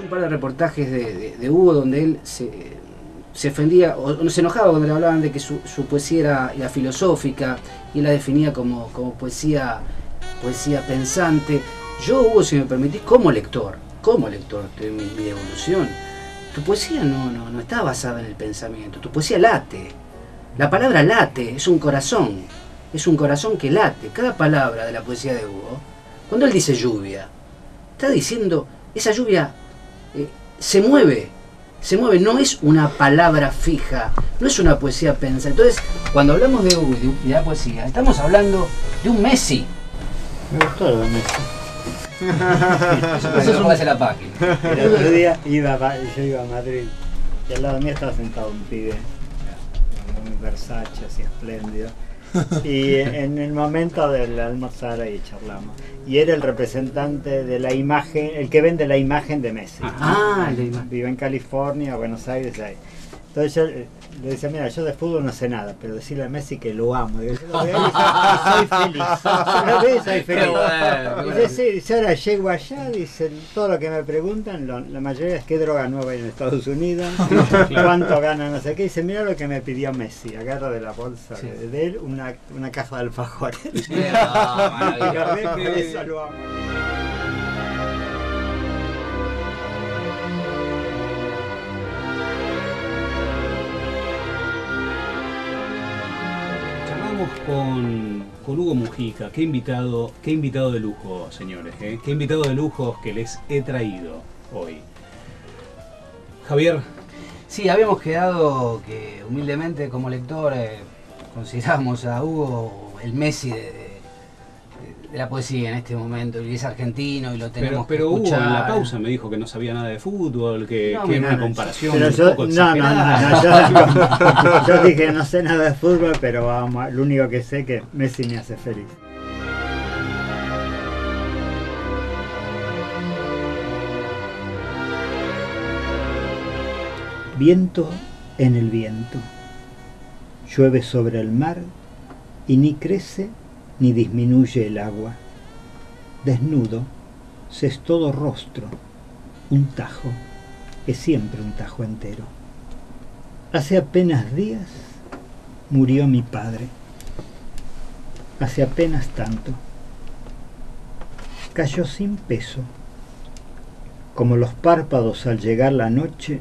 un par de reportajes de Hugo donde él se ofendía o se enojaba cuando le hablaban de que su poesía era filosófica y él la definía como poesía pensante. Yo, Hugo, si me permitís, como lector de mi evolución, tu poesía no está basada en el pensamiento, tu poesía late. La palabra late, es un corazón que late. Cada palabra de la poesía de Hugo, cuando él dice lluvia, está diciendo, esa lluvia se mueve, no es una palabra fija, no es una poesía pensada. Entonces, cuando hablamos de Hugo y de la poesía, estamos hablando de un Messi. Me gustó lo de Messi. Eso es un la página. El otro día yo iba a Madrid y al lado mío estaba sentado un pibe, un Versace así espléndido. Y en el momento del almorzar ahí charlamos. Y era el representante de la imagen, el que vende la imagen de Messi. Vive en California, Buenos Aires, ahí. Entonces yo le decía, mira, yo de fútbol no sé nada, pero decirle a Messi que lo amo. Digo, yo lo veo y soy feliz. Yo lo veo y soy feliz. Dice, sí, dice, ahora llego allá, dice, todo lo que me preguntan, la mayoría es qué droga nueva hay en Estados Unidos, cuánto gana, no sé qué. Dice, mira lo que me pidió Messi. Agarra de la bolsa de él una caja de alfajores. Por eso lo amo. Con Hugo Mujica, qué invitado de lujo, señores, qué invitado de lujo que les he traído hoy. Javier. Sí, habíamos quedado que humildemente como lector consideramos a Hugo el Messi de la poesía en este momento, y es argentino y lo tenemos pero que escuchar. Hugo en la pausa me dijo que no sabía nada de fútbol, que una comparación pero un poco exagerada. Yo dije no sé nada de fútbol, pero vamos, lo único que sé es que Messi me hace feliz. Viento en el viento, llueve sobre el mar y ni crece ni disminuye el agua. Desnudo, se es todo rostro, un tajo, es siempre un tajo entero. Hace apenas días murió mi padre, hace apenas tanto. Cayó sin peso, como los párpados al llegar la noche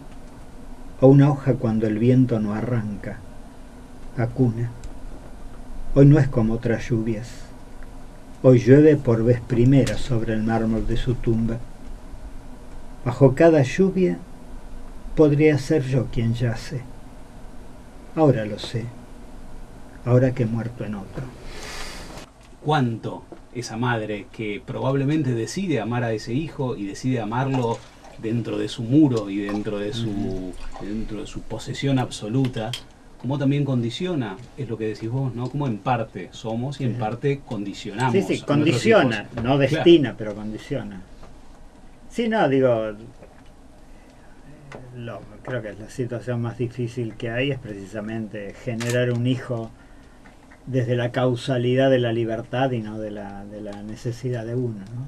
o una hoja cuando el viento no arranca, a cuna. Hoy no es como otras lluvias. Hoy llueve por vez primera sobre el mármol de su tumba. Bajo cada lluvia podría ser yo quien yace. Ahora lo sé, ahora que he muerto en otro. ¿Cuánto esa madre que probablemente decide amar a ese hijo y decide amarlo dentro de su muro y dentro de su posesión absoluta, cómo también condiciona, es lo que decís vos, ¿no? Cómo en parte somos y en parte condicionamos. Sí, condiciona, no destina, claro, pero condiciona. Sí, no, digo, creo que la situación más difícil que hay es precisamente generar un hijo desde la causalidad de la libertad y no de la necesidad de uno, ¿no?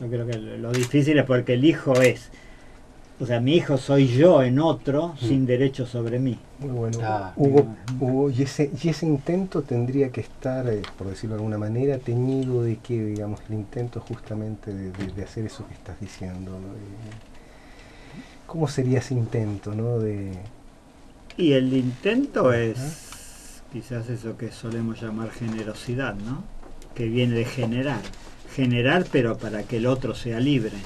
Yo creo que lo difícil es porque el hijo es, o sea, mi hijo soy yo en otro sin derecho sobre mí. Muy bueno. Hugo, y ese intento tendría que estar, por decirlo de alguna manera, teñido de qué, digamos, el intento justamente de hacer eso que estás diciendo, ¿no? ¿Cómo sería ese intento, no? Y el intento es quizás eso que solemos llamar generosidad, ¿no? Que viene de generar pero para que el otro sea libre,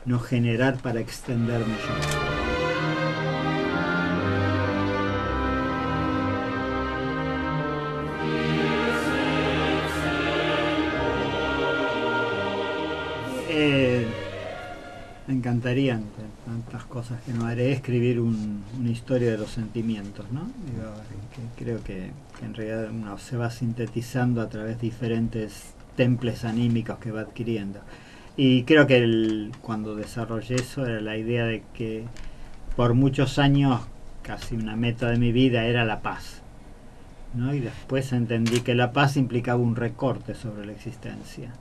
no generar para extenderme yo. Me encantarían tantas cosas que no haré, escribir una historia de los sentimientos, ¿no? Digo, creo que en realidad uno se va sintetizando a través de diferentes temples anímicos que va adquiriendo. Y creo que cuando desarrollé eso era la idea de que por muchos años casi una meta de mi vida era la paz, ¿no? Y después entendí que la paz implicaba un recorte sobre la existencia,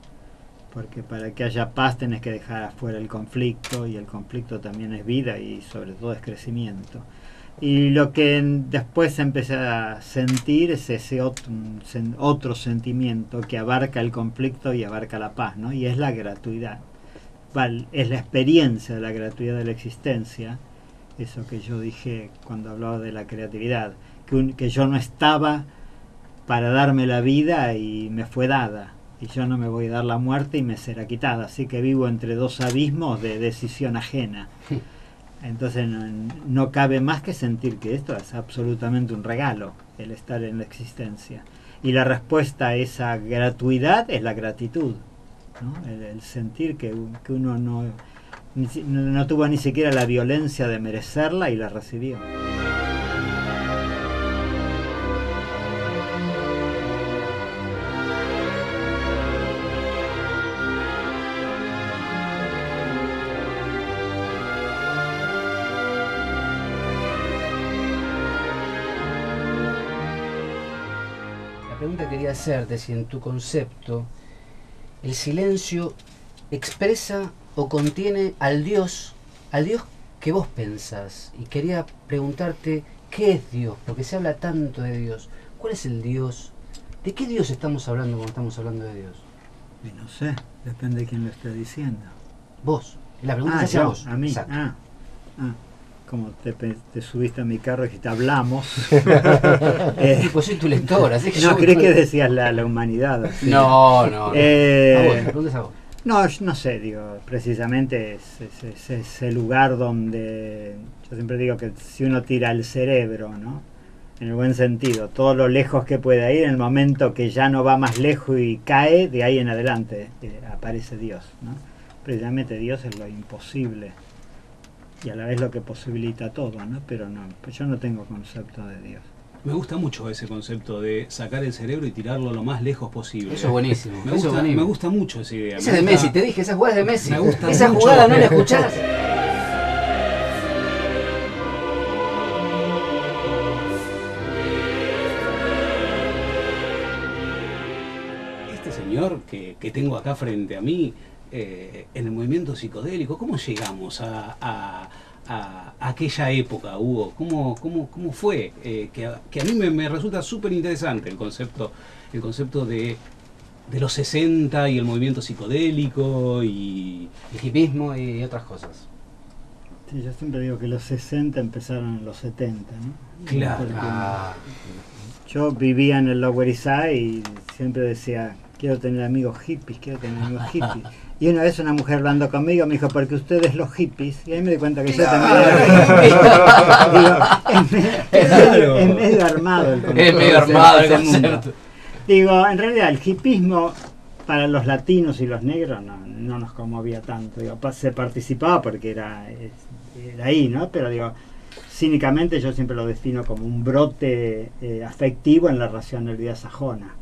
porque para que haya paz tenés que dejar afuera el conflicto, y el conflicto también es vida y sobre todo es crecimiento. Y lo que después empecé a sentir es ese otro sentimiento que abarca el conflicto y abarca la paz, ¿no? Y es la gratuidad. Es la experiencia de la gratuidad de la existencia, eso que yo dije cuando hablaba de la creatividad, que yo no estaba para darme la vida y me fue dada, y yo no me voy a dar la muerte y me será quitada, así que vivo entre dos abismos de decisión ajena. Entonces no cabe más que sentir que esto es absolutamente un regalo, el estar en la existencia. Y la respuesta a esa gratuidad es la gratitud, ¿no? El sentir que uno no tuvo ni siquiera la violencia de merecerla y la recibió. La pregunta que quería hacerte, si en tu concepto el silencio expresa o contiene al Dios que vos pensás. Y quería preguntarte, ¿qué es Dios? Porque se habla tanto de Dios. ¿Cuál es el Dios? ¿De qué Dios estamos hablando cuando estamos hablando de Dios? Y no sé, depende de quién lo esté diciendo. Vos. La pregunta es hacia yo, vos. a mí. Exacto. Como te subiste a mi carro y dijiste hablamos. Pues soy tu lector, así que no, creí que decías la humanidad. Así. No. A vos, la pregunta es a vos. No sé, digo, precisamente es ese lugar donde yo siempre digo que si uno tira el cerebro, ¿no? En el buen sentido, todo lo lejos que pueda ir, en el momento que ya no va más lejos y cae, de ahí en adelante aparece Dios, ¿no? Precisamente Dios es lo imposible y a la vez lo que posibilita todo, ¿no? Pero no, pues yo no tengo concepto de Dios. Me gusta mucho ese concepto de sacar el cerebro y tirarlo lo más lejos posible. Eso es buenísimo. Me gusta mucho esa idea. Esa es de Messi, te dije, esa jugada es de Messi. Me gusta esa mucho. jugada no la escuchás. Este señor que tengo acá frente a mí, en el movimiento psicodélico, ¿cómo llegamos a aquella época, Hugo? ¿Cómo fue? Que a mí me resulta súper interesante el concepto de los 60 y el movimiento psicodélico y el hipismo y otras cosas. Sí, yo siempre digo que los 60 empezaron en los 70, ¿no? Claro. Yo vivía en el Lower East Side y siempre decía, quiero tener amigos hippies. Y una vez una mujer hablando conmigo me dijo, porque ustedes los hippies, y ahí me di cuenta que yo también era hippie. Es medio armado el concepto. Es medio armado el concepto. Digo, en realidad el hipismo para los latinos y los negros no nos conmovía tanto. Digo, se participaba porque era ahí, ¿no? Pero digo, cínicamente yo siempre lo defino como un brote afectivo en la racionalidad sajona.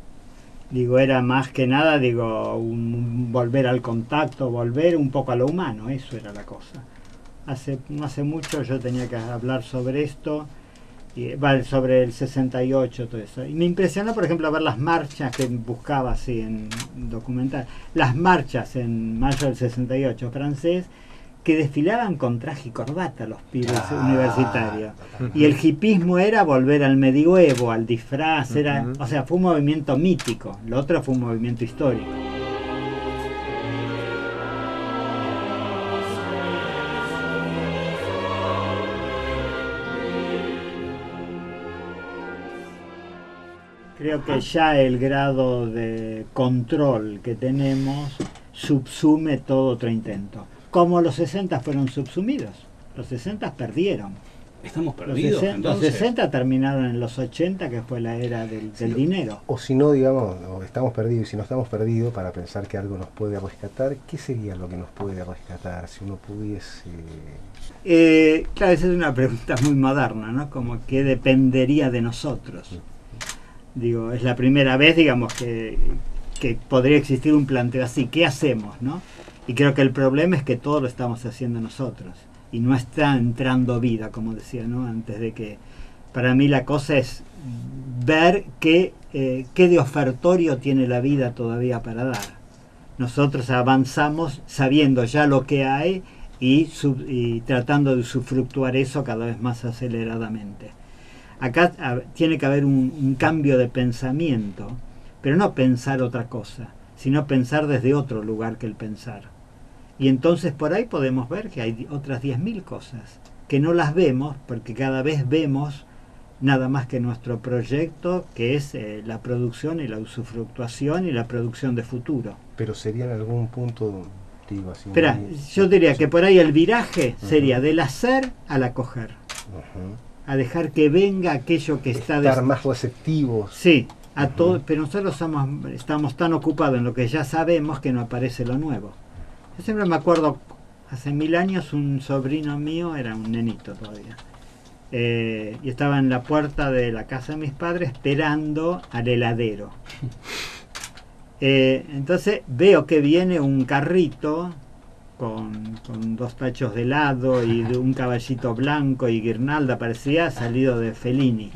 Digo, era más que nada, digo, un volver al contacto, volver un poco a lo humano, eso era la cosa. No hace mucho yo tenía que hablar sobre esto, sobre el 68, todo eso. Y me impresionó, por ejemplo, ver las marchas que buscaba así en documental, las marchas en mayo del 68 francés, que desfilaban con traje y corbata los pibes universitarios. Y el hipismo era volver al medioevo, al disfraz, o sea, fue un movimiento mítico, lo otro fue un movimiento histórico. Creo que ya el grado de control que tenemos subsume todo otro intento. Como los 60 fueron subsumidos, los 60 perdieron. ¿Estamos perdidos? Los 60 terminaron en los 80, que fue la era del dinero. O si no, digamos, o estamos perdidos, y si no estamos perdidos, para pensar que algo nos puede rescatar, ¿qué sería lo que nos puede rescatar si uno pudiese...? Claro, esa es una pregunta muy moderna, ¿no? Como ¿qué dependería de nosotros? Digo, es la primera vez, digamos, que podría existir un planteo así. ¿Qué hacemos, no? Y creo que el problema es que todo lo estamos haciendo nosotros y no está entrando vida, como decía, ¿no? Antes de que... Para mí la cosa es ver qué de ofertorio tiene la vida todavía para dar. Nosotros avanzamos sabiendo ya lo que hay y tratando de usufructuar eso cada vez más aceleradamente. Acá tiene que haber un cambio de pensamiento, pero no pensar otra cosa, sino pensar desde otro lugar que el pensar. Y entonces por ahí podemos ver que hay otras 10.000 cosas que no las vemos porque cada vez vemos nada más que nuestro proyecto, que es la producción y la usufructuación y la producción de futuro. Pero sería en algún punto, digo así. Espera, yo diría que por ahí el viraje sería del hacer al acoger. A dejar que venga aquello que está... Estar más receptivos. Sí, a todo, pero nosotros estamos tan ocupados en lo que ya sabemos que no aparece lo nuevo. Yo siempre me acuerdo, hace 1000 años un sobrino mío, era un nenito todavía, y estaba en la puerta de la casa de mis padres esperando al heladero. Entonces veo que viene un carrito con 2 tachos de helado y de un caballito blanco y guirnalda, parecía salido de Fellini.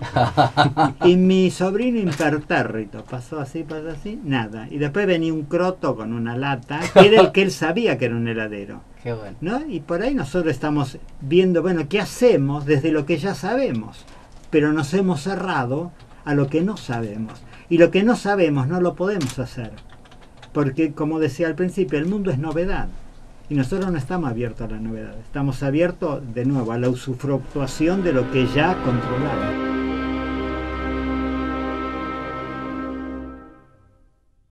Y mi sobrino impertérrito pasó así, nada. Y después venía un croto con una lata, que era el que él sabía que era un heladero. Qué bueno. ¿No? Y por ahí nosotros estamos viendo, bueno, ¿qué hacemos desde lo que ya sabemos? Pero nos hemos cerrado a lo que no sabemos. Y lo que no sabemos no lo podemos hacer. Porque, como decía al principio, el mundo es novedad. Y nosotros no estamos abiertos a la novedad. Estamos abiertos, de nuevo, a la usufructuación de lo que ya controlamos.